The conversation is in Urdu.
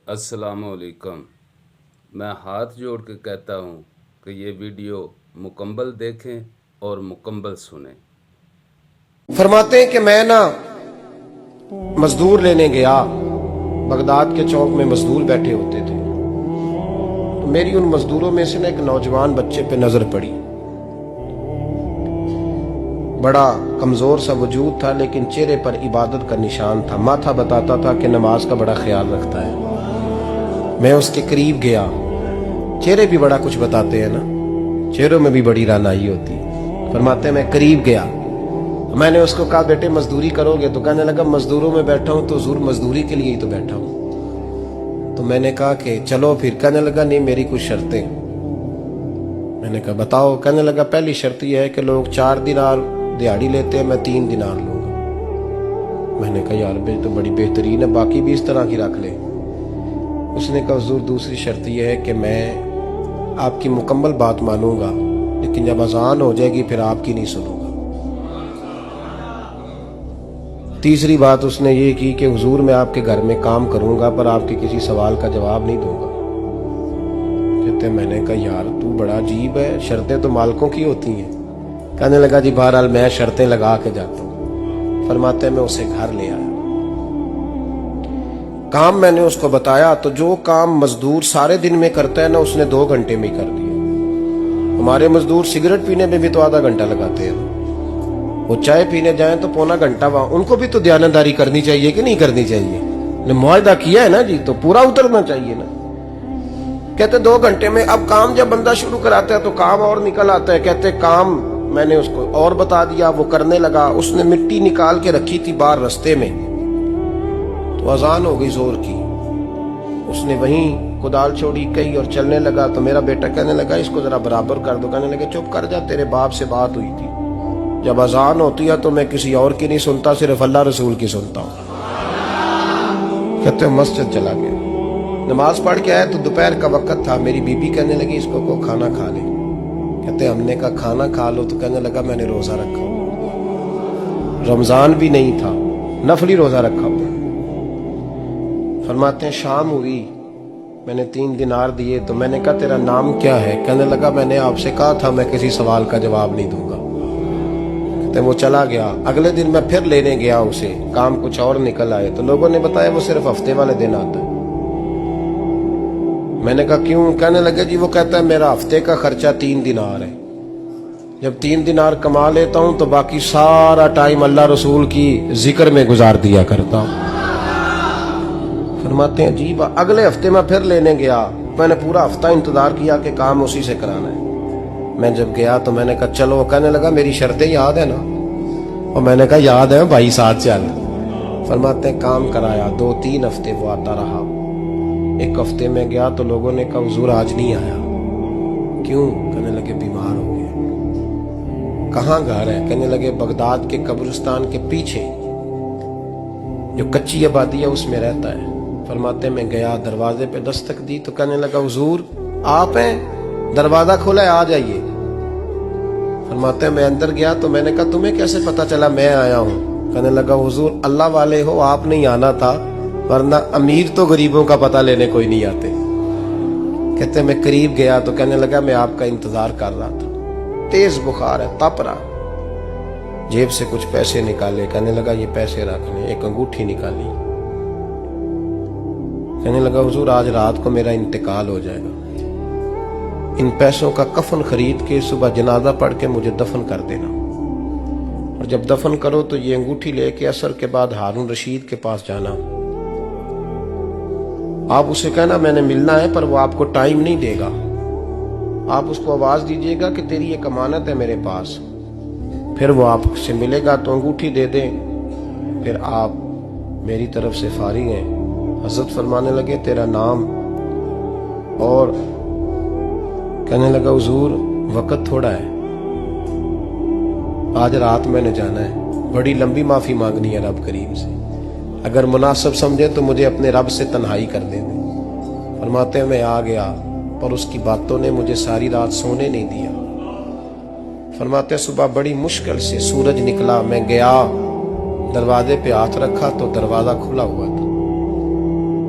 السلام علیکم۔ میں ہاتھ جوڑ کے کہتا ہوں کہ یہ ویڈیو مکمل دیکھیں اور مکمل سنیں۔ فرماتے ہیں کہ میں مزدور لینے گیا، بغداد کے چوک میں مزدور بیٹھے ہوتے تھے، تو میری ان مزدوروں میں سے ایک نوجوان بچے پہ نظر پڑی۔ بڑا کمزور سا وجود تھا لیکن چہرے پر عبادت کا نشان تھا، ماتھا بتاتا تھا کہ نماز کا بڑا خیال رکھتا ہے۔ میں اس کے قریب گیا، چہرے بھی بڑا کچھ بتاتے ہیں نا، چہروں میں بھی بڑی رانائی ہوتی ہے۔ فرماتے ہیں میں قریب گیا، میں نے اس کو کہا بیٹے مزدوری کرو گے؟ تو کہنے لگا مزدوروں میں بیٹھا ہوں تو حضور مزدوری کے لیے ہی تو بیٹھا ہوں۔ تو میں نے کہا کہ چلو پھر۔ کہنے لگا نہیں میری کچھ شرطیں۔ میں نے کہا بتاؤ؟ کہنے لگا پہلی شرط یہ ہے کہ لوگ 4 دینار دیہاڑی لیتے ہیں، میں 3 دینار لوں گا۔ میں نے کہا یار بے تو بڑی بہترین ہے، باقی بھی اس طرح کی رکھ لے۔ اس نے کہا حضور دوسری شرط یہ ہے کہ میں آپ کی مکمل بات مانوں گا لیکن جب اذان ہو جائے گی پھر آپ کی نہیں سنوں گا۔ تیسری بات اس نے یہ کی کہ حضور میں آپ کے گھر میں کام کروں گا پر آپ کے کسی سوال کا جواب نہیں دوں گا۔ کہتے میں نے کہا یار تو بڑا عجیب ہے، شرطیں تو مالکوں کی ہوتی ہیں۔ کہنے لگا جی بہرحال میں شرطیں لگا کے جاتا ہوں۔ فرماتے ہیں میں اسے گھر لے آیا، کام میں نے اس کو بتایا تو جو کام مزدور سارے دن میں کرتا ہے نا اس نے 2 گھنٹے میں کر دیا۔ ہمارے مزدور سگریٹ پینے میں بھی تو آدھا گھنٹہ لگاتے ہیں، وہ چائے پینے جائیں تو پونا گھنٹہ وہاں۔ ان کو بھی تو دیانتداری کرنی چاہیے کہ نہیں کرنی چاہیے؟ نے معاہدہ کیا ہے نا جی تو پورا اترنا چاہیے نا۔ کہتے 2 گھنٹے میں۔ اب کام جب بندہ شروع کراتا ہے تو کام اور نکل آتا ہے۔ کہتے کام میں نے اس کو اور بتا دیا، وہ کرنے لگا۔ اس نے مٹی نکال کے رکھی تھی باہر رستے میں، تو اذان ہو گئی زور کی، اس نے وہیں کدال چھوڑی کہی اور چلنے لگا۔ تو میرا بیٹا کہنے لگا اس کو ذرا برابر کر دو۔ کہنے لگا چپ کر جا، تیرے باپ سے بات ہوئی تھی، جب اذان ہوتی ہے تو میں کسی اور کی نہیں سنتا، صرف اللہ رسول کی سنتا ہوں۔ کہتے ہیں مسجد چلا گیا، نماز پڑھ کے آیا تو دوپہر کا وقت تھا۔ میری بیوی کہنے لگی اس کو کھانا کھا لے۔ کہتے ہیں ہم نے کہا کھانا کھا لو، تو کہنے لگا میں نے روزہ رکھا ہوا، رمضان بھی نہیں تھا، نفلی روزہ رکھا ہوا۔ فرماتے ہیں شام ہوئی، میں نے 3 دینار دیے تو میں نے کہا تیرا نام کیا ہے؟ کہنے لگا میں نے آپ سے کہا تھا میں کسی سوال کا جواب نہیں دوں گا۔ کہتے ہیں وہ چلا گیا۔ اگلے دن میں پھر لینے گیا اسے، کام کچھ اور نکل آئے تو لوگوں نے بتایا وہ صرف ہفتے والے دن آتا ہے۔ میں نے کہا کیوں؟ کہنے لگے جی وہ کہتا ہے میرا ہفتے کا خرچہ 3 دینار ہے، جب 3 دینار کما لیتا ہوں تو باقی سارا ٹائم اللہ رسول کی ذکر میں گزار دیا کرتا ہوں۔ فرماتے ہیں عجیب۔ اگلے ہفتے میں پھر لینے گیا، میں نے پورا ہفتہ انتظار کیا کہ کام اسی سے کرانا ہے۔ میں جب گیا تو میں نے کہا چلو، کہنے لگا میری شرطیں یاد ہے نا؟ اور میں نے کہا یاد ہے بھائی ساتھ چل۔ فرماتے ہیں کام کرایا، 2-3 ہفتے وہ آتا رہا۔ ایک ہفتے میں گیا تو لوگوں نے کہا حضور آج نہیں آیا، کیوں؟ کہنے لگے بیمار ہو گئے۔ کہاں گھر ہے؟ کہنے لگے بغداد کے قبرستان کے پیچھے جو کچی آبادی ہے اس میں رہتا ہے۔ فرماتے میں گیا، دروازے پہ دستک دی تو کہنے لگا حضور آپ ہیں؟ دروازہ کھولا ہے، آ جائیے۔ فرماتے ہیں میں اندر گیا تو میں نے کہا تمہیں کیسے پتا چلا میں آیا ہوں؟ کہنے لگا حضور اللہ والے ہو، آپ نہیں آنا تھا، ورنہ امیر تو غریبوں کا پتہ لینے کوئی نہیں آتے۔ کہتے میں قریب گیا تو کہنے لگا میں آپ کا انتظار کر رہا تھا، تیز بخار ہے، تپ رہا۔ جیب سے کچھ پیسے نکالے، کہنے لگا یہ پیسے رکھ لیں۔ ایک انگوٹھی نکالی، کہنے لگا حضور آج رات کو میرا انتقال ہو جائے گا، ان پیسوں کا کفن خرید کے صبح جنازہ پڑھ کے مجھے دفن کر دینا، اور جب دفن کرو تو یہ انگوٹھی لے کے عصر کے بعد ہارون رشید کے پاس جانا، آپ اسے کہنا میں نے ملنا ہے پر وہ آپ کو ٹائم نہیں دے گا، آپ اس کو آواز دیجئے گا کہ تیری ایک امانت ہے میرے پاس، پھر وہ آپ سے ملے گا تو انگوٹھی دے دیں، پھر آپ میری طرف سے فارغ ہیں۔ حضرت فرمانے لگے تیرا نام؟ اور کہنے لگا حضور وقت تھوڑا ہے، آج رات میں نے جانا ہے، بڑی لمبی معافی مانگنی ہے رب کریم سے، اگر مناسب سمجھے تو مجھے اپنے رب سے تنہائی کر دے دیں۔ فرماتے ہیں میں آ گیا پر اس کی باتوں نے مجھے ساری رات سونے نہیں دیا۔ فرماتے ہیں صبح بڑی مشکل سے سورج نکلا، میں گیا دروازے پہ ہاتھ رکھا تو دروازہ کھلا ہوا تھا،